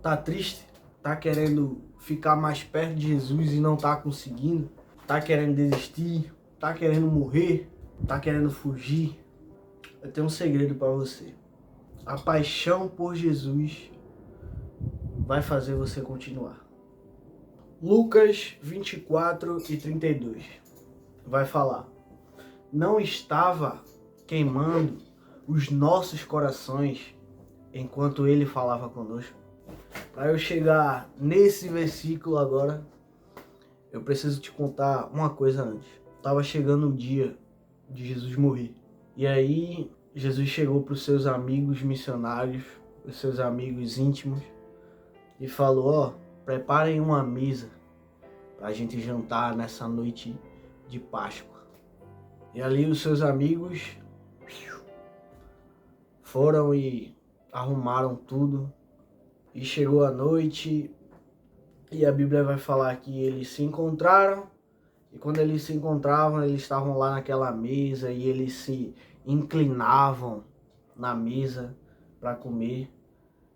Tá triste? Tá querendo ficar mais perto de Jesus e não tá conseguindo? Tá querendo desistir? Tá querendo morrer? Tá querendo fugir? Eu tenho um segredo para você. A paixão por Jesus vai fazer você continuar. Lucas 24:32 vai falar: não estava queimando os nossos corações enquanto ele falava conosco? Para eu chegar nesse versículo agora, eu preciso te contar uma coisa antes. Tava chegando o dia de Jesus morrer. E aí, Jesus chegou para os seus amigos missionários, os seus amigos íntimos, e falou: ó, preparem uma mesa para a gente jantar nessa noite de Páscoa. E ali os seus amigos foram e arrumaram tudo. E chegou a noite, e a Bíblia vai falar que eles se encontraram, e quando eles se encontravam, eles estavam lá naquela mesa, e eles se inclinavam na mesa para comer.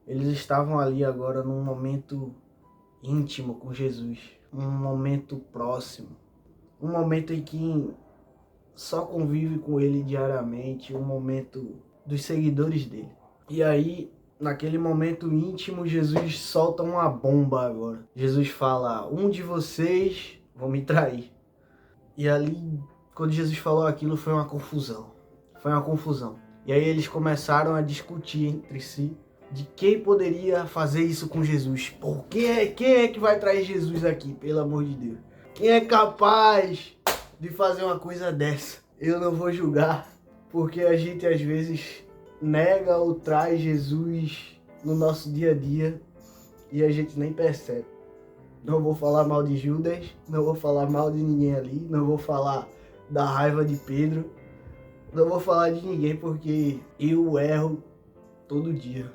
Eles estavam ali agora num momento íntimo com Jesus, um momento próximo, um momento em que só convive com ele diariamente, um momento dos seguidores dele. E aí, naquele momento íntimo, Jesus solta uma bomba agora. Jesus fala: um de vocês vão me trair. E ali, quando Jesus falou aquilo, foi uma confusão. Foi uma confusão. E aí eles começaram a discutir entre si de quem poderia fazer isso com Jesus. Pô, quem é que vai trair Jesus aqui, pelo amor de Deus? Quem é capaz de fazer uma coisa dessa? Eu não vou julgar, porque a gente às vezes nega ou traz Jesus no nosso dia a dia e a gente nem percebe. Não vou falar mal de Judas, não vou falar mal de ninguém ali, não vou falar da raiva de Pedro, não vou falar de ninguém porque eu erro todo dia.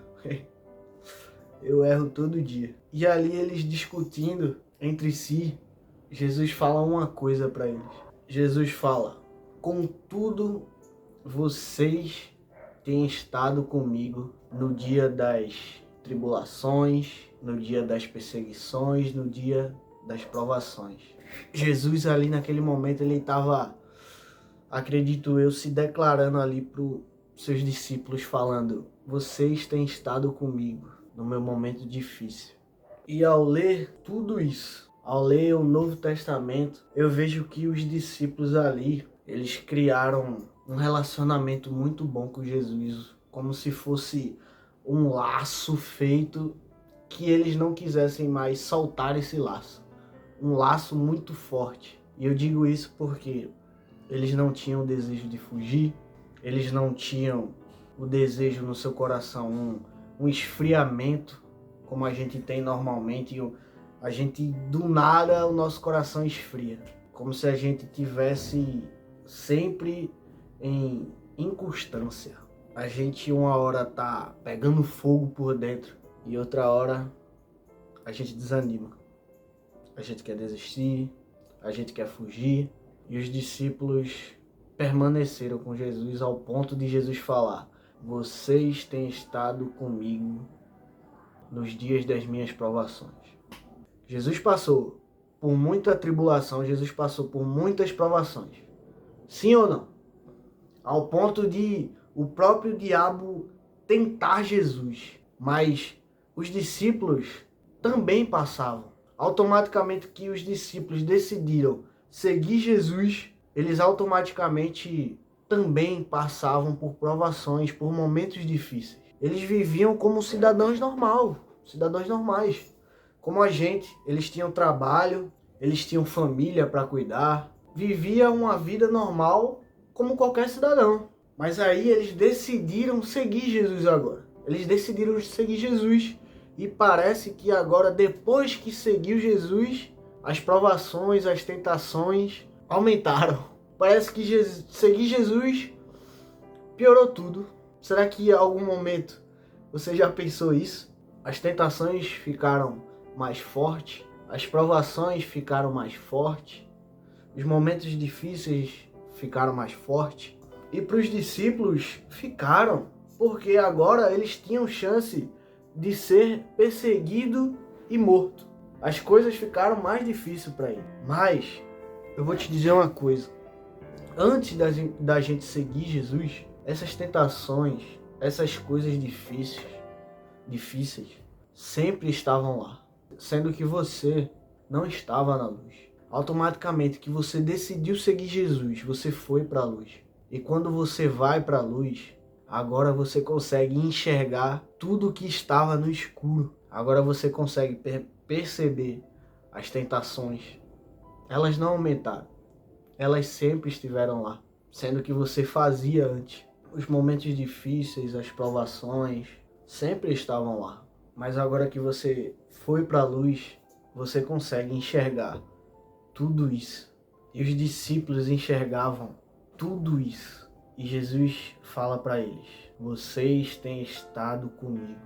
Eu erro todo dia. E ali eles discutindo entre si, Jesus fala uma coisa para eles. Jesus fala: contudo, vocês têm estado comigo no dia das tribulações, no dia das perseguições, no dia das provações. Jesus ali naquele momento, ele estava, acredito eu, se declarando ali para os seus discípulos, falando: vocês têm estado comigo no meu momento difícil. E ao ler tudo isso, ao ler o Novo Testamento, eu vejo que os discípulos ali, eles criaram um relacionamento muito bom com Jesus, como se fosse um laço feito que eles não quisessem mais soltar esse laço. Um laço muito forte. E eu digo isso porque eles não tinham o desejo de fugir, eles não tinham o desejo no seu coração, um esfriamento, como a gente tem normalmente. A gente, do nada, o nosso coração esfria. Como se a gente tivesse sempre em inconstância. A gente uma hora tá pegando fogo por dentro e outra hora a gente desanima. A gente quer desistir, a gente quer fugir. E os discípulos permaneceram com Jesus ao ponto de Jesus falar: vocês têm estado comigo nos dias das minhas provações. Jesus passou por muita tribulação, Jesus passou por muitas provações. Sim ou não? Ao ponto de o próprio diabo tentar Jesus. Mas os discípulos também passavam. Automaticamente que os discípulos decidiram seguir Jesus, eles automaticamente também passavam por provações, por momentos difíceis. Eles viviam como cidadãos normais, como a gente. Eles tinham trabalho, eles tinham família para cuidar, viviam uma vida normal como qualquer cidadão. Mas aí eles decidiram seguir Jesus agora. Eles decidiram seguir Jesus. E parece que agora, depois que seguiu Jesus, as provações, as tentações aumentaram. Parece que seguir Jesus piorou tudo. Será que em algum momento você já pensou isso? As tentações ficaram mais fortes, as provações ficaram mais fortes, os momentos difíceis ficaram mais fortes. E para os discípulos ficaram, porque agora eles tinham chance de ser perseguido e morto. As coisas ficaram mais difíceis para ele. Mas eu vou te dizer uma coisa. Antes da gente seguir Jesus, essas tentações, essas coisas difíceis, sempre estavam lá. Sendo que você não estava na luz. Automaticamente que você decidiu seguir Jesus, você foi para a luz. E quando você vai para a luz, agora você consegue enxergar tudo que estava no escuro. Agora você consegue perceber as tentações. Elas não aumentaram. Elas sempre estiveram lá. Sendo que você fazia antes. Os momentos difíceis, as provações, sempre estavam lá. Mas agora que você foi para a luz, você consegue enxergar tudo isso. E os discípulos enxergavam tudo isso. E Jesus fala para eles: vocês têm estado comigo.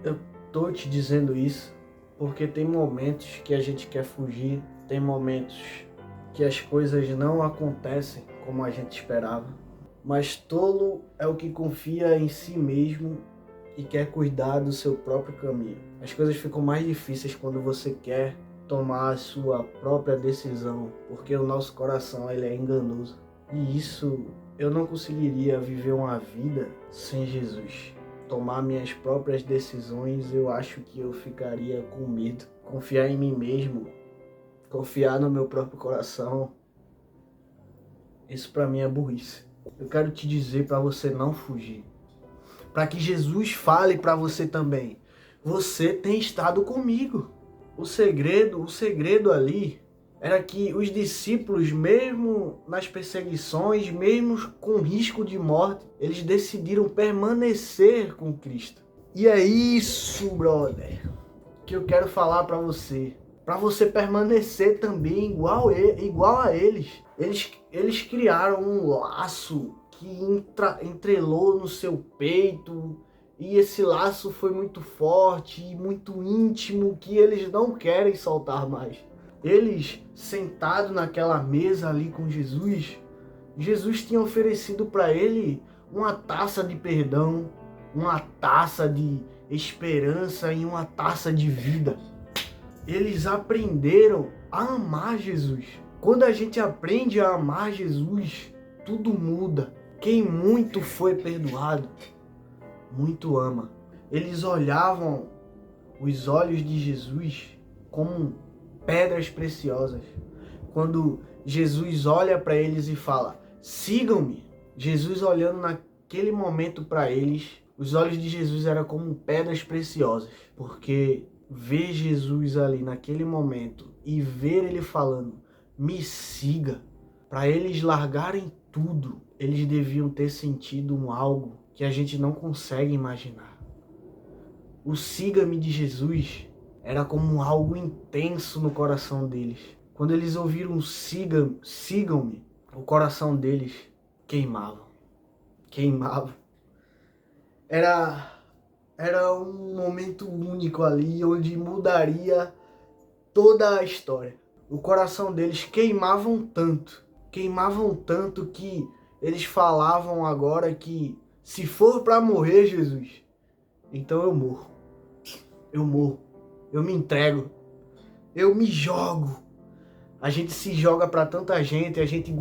Eu tô te dizendo isso porque tem momentos que a gente quer fugir, tem momentos que as coisas não acontecem como a gente esperava. Mas tolo é o que confia em si mesmo e quer cuidar do seu próprio caminho. As coisas ficam mais difíceis quando você quer tomar a sua própria decisão, porque o nosso coração ele é enganoso. E isso, eu não conseguiria viver uma vida sem Jesus. Tomar minhas próprias decisões, eu acho que eu ficaria com medo. Confiar em mim mesmo, confiar no meu próprio coração, isso para mim é burrice. Eu quero te dizer para você não fugir. Para que Jesus fale para você também: você tem estado comigo. O segredo ali era que os discípulos, mesmo nas perseguições, mesmo com risco de morte, eles decidiram permanecer com Cristo. E é isso, brother, que eu quero falar para você. Para você permanecer também igual a eles. Eles criaram um laço que entrelou no seu peito. E esse laço foi muito forte e muito íntimo que eles não querem soltar mais. Eles, sentados naquela mesa ali com Jesus, Jesus tinha oferecido para ele uma taça de perdão, uma taça de esperança e uma taça de vida. Eles aprenderam a amar Jesus. Quando a gente aprende a amar Jesus, tudo muda. Quem muito foi perdoado, muito ama. Eles olhavam os olhos de Jesus como pedras preciosas. Quando Jesus olha para eles e fala: sigam-me. Jesus olhando naquele momento para eles, os olhos de Jesus eram como pedras preciosas. Porque ver Jesus ali naquele momento e ver ele falando: me siga, para eles largarem tudo, eles deviam ter sentido algo que a gente não consegue imaginar. O siga-me de Jesus era como algo intenso no coração deles. Quando eles ouviram sigam-me, o coração deles queimava. Era um momento único ali, onde mudaria toda a história. O coração deles queimavam tanto que eles falavam agora que se for para morrer, Jesus, então eu morro. Eu me entrego. Eu me jogo. A gente se joga para tanta gente, a gente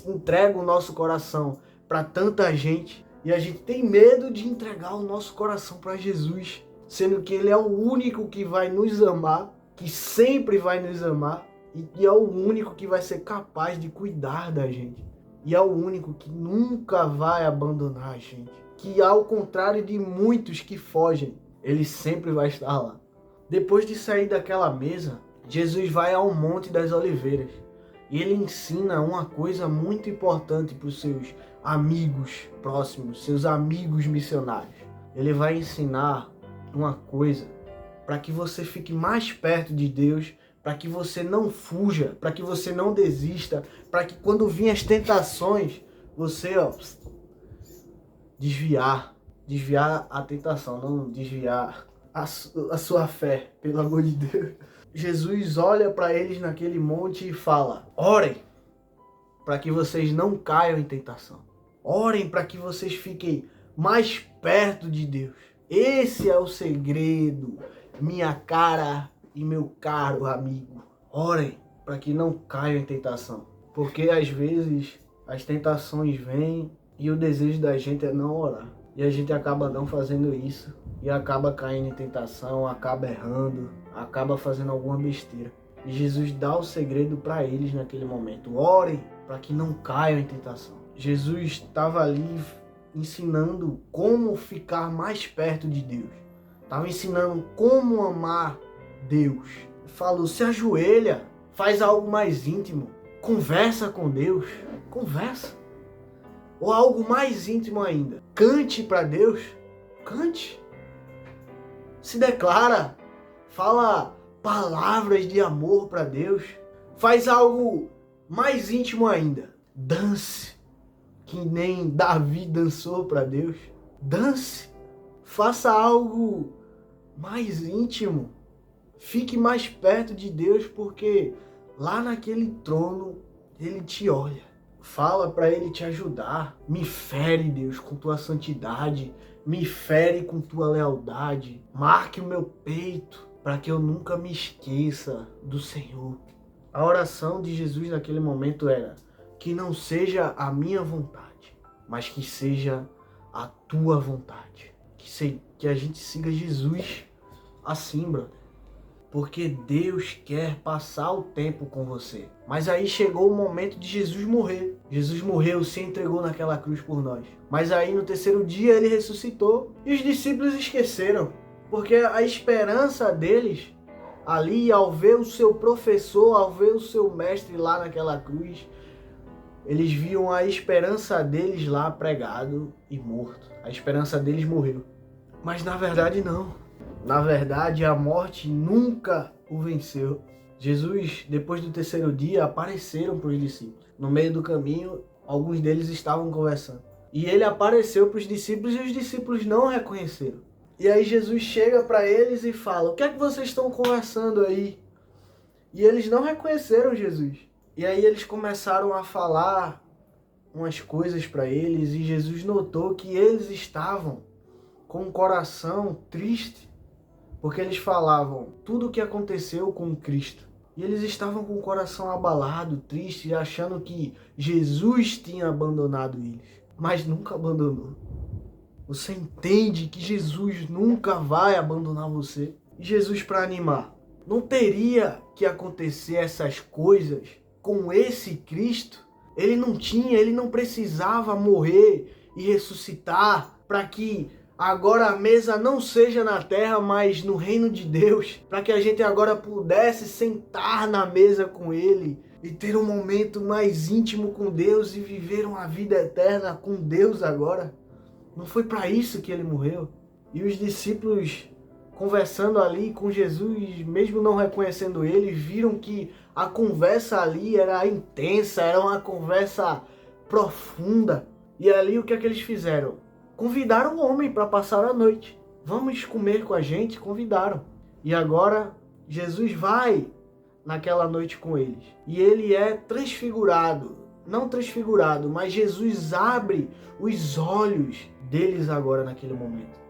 entrega o nosso coração para tanta gente e a gente tem medo de entregar o nosso coração para Jesus, sendo que ele é o único que vai nos amar, que sempre vai nos amar e é o único que vai ser capaz de cuidar da gente. E é o único que nunca vai abandonar a gente. Que ao contrário de muitos que fogem, ele sempre vai estar lá. Depois de sair daquela mesa, Jesus vai ao Monte das Oliveiras. E ele ensina uma coisa muito importante para os seus amigos próximos, seus amigos missionários. Ele vai ensinar uma coisa para que você fique mais perto de Deus, para que você não fuja, para que você não desista, para que quando vir as tentações, você desviar a tentação, não desviar a sua fé, pelo amor de Deus. Jesus olha para eles naquele monte e fala: orem para que vocês não caiam em tentação. Orem para que vocês fiquem mais perto de Deus. Esse é o segredo, minha cara e meu caro amigo. Orem para que não caiam em tentação. Porque às vezes as tentações vêm e o desejo da gente é não orar. E a gente acaba não fazendo isso. E acaba caindo em tentação, acaba errando, acaba fazendo alguma besteira. E Jesus dá o segredo para eles naquele momento. Orem para que não caiam em tentação. Jesus estava ali ensinando como ficar mais perto de Deus. Estava ensinando como amar Deus. Falou, se ajoelha, faz algo mais íntimo. Conversa com Deus. Conversa. Ou algo mais íntimo ainda. Cante para Deus. Cante. Se declara. Fala palavras de amor para Deus. Faz algo mais íntimo ainda. Dance. Que nem Davi dançou para Deus. Dance. Faça algo mais íntimo. Fique mais perto de Deus, porque lá naquele trono Ele te olha. Fala para Ele te ajudar. Me fere, Deus, com tua santidade. Me fere com tua lealdade. Marque o meu peito para que eu nunca me esqueça do Senhor. A oração de Jesus naquele momento era: que não seja a minha vontade, mas que seja a tua vontade. Que a gente siga Jesus assim, brother. Porque Deus quer passar o tempo com você. Mas aí chegou o momento de Jesus morrer. Jesus morreu, se entregou naquela cruz por nós. Mas aí no terceiro dia ele ressuscitou. E os discípulos esqueceram. Porque a esperança deles ali, ao ver o seu professor, ao ver o seu mestre lá naquela cruz, eles viam a esperança deles lá pregado e morto. A esperança deles morreu. Mas na verdade não. Na verdade, a morte nunca o venceu. Jesus, depois do terceiro dia, apareceram para os discípulos. No meio do caminho, alguns deles estavam conversando. E ele apareceu para os discípulos e os discípulos não o reconheceram. E aí Jesus chega para eles e fala: o que é que vocês estão conversando aí? E eles não reconheceram Jesus. E aí eles começaram a falar umas coisas para eles e Jesus notou que eles estavam com o coração triste. Porque eles falavam tudo o que aconteceu com Cristo. E eles estavam com o coração abalado, triste, achando que Jesus tinha abandonado eles. Mas nunca abandonou. Você entende que Jesus nunca vai abandonar você? E Jesus, para animar, não teria que acontecer essas coisas com esse Cristo? Ele não precisava morrer e ressuscitar para que agora a mesa não seja na terra, mas no reino de Deus, para que a gente agora pudesse sentar na mesa com Ele e ter um momento mais íntimo com Deus e viver uma vida eterna com Deus agora. Não foi para isso que Ele morreu. E os discípulos, conversando ali com Jesus, mesmo não reconhecendo Ele, viram que a conversa ali era intensa, era uma conversa profunda. E ali o que é que eles fizeram? Convidaram o homem para passar a noite. Vamos comer com a gente? Convidaram. E agora Jesus vai naquela noite com eles. E ele é transfigurado. Não transfigurado, mas Jesus abre os olhos deles agora naquele momento.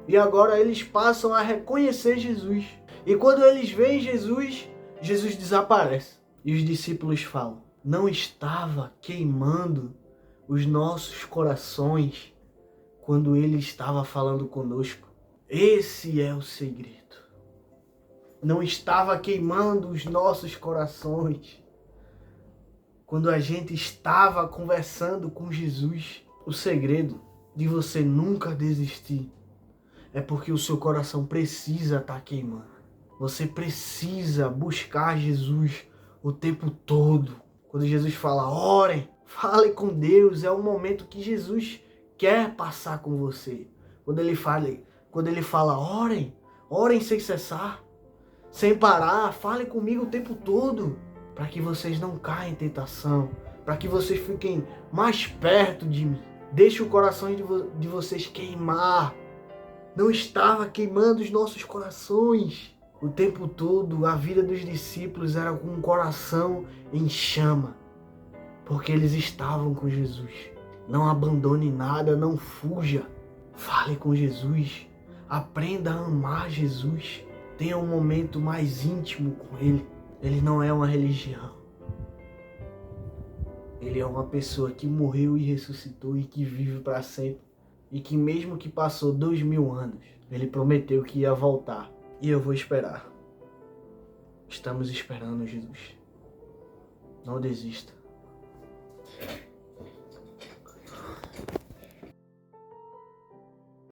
E agora eles passam a reconhecer Jesus. E quando eles veem Jesus, Jesus desaparece. E os discípulos falam: não estava queimando os nossos corações quando Ele estava falando conosco? Esse é o segredo. Não estava queimando os nossos corações quando a gente estava conversando com Jesus. O segredo de você nunca desistir é porque o seu coração precisa estar queimando. Você precisa buscar Jesus o tempo todo. Quando Jesus fala, orem, fale com Deus, é o momento que Jesus quer passar com você. Quando ele fala, orem sem cessar, sem parar, fale comigo o tempo todo, para que vocês não caiam em tentação, para que vocês fiquem mais perto de mim. Deixe o coração de vocês queimar. Não estava queimando os nossos corações. O tempo todo, a vida dos discípulos era com o coração em chama, porque eles estavam com Jesus. Não abandone nada, não fuja. Fale com Jesus. Aprenda a amar Jesus. Tenha um momento mais íntimo com Ele. Ele não é uma religião. Ele é uma pessoa que morreu e ressuscitou e que vive para sempre. E que mesmo que passou 2000 anos, Ele prometeu que ia voltar. E eu vou esperar. Estamos esperando Jesus. Não desista.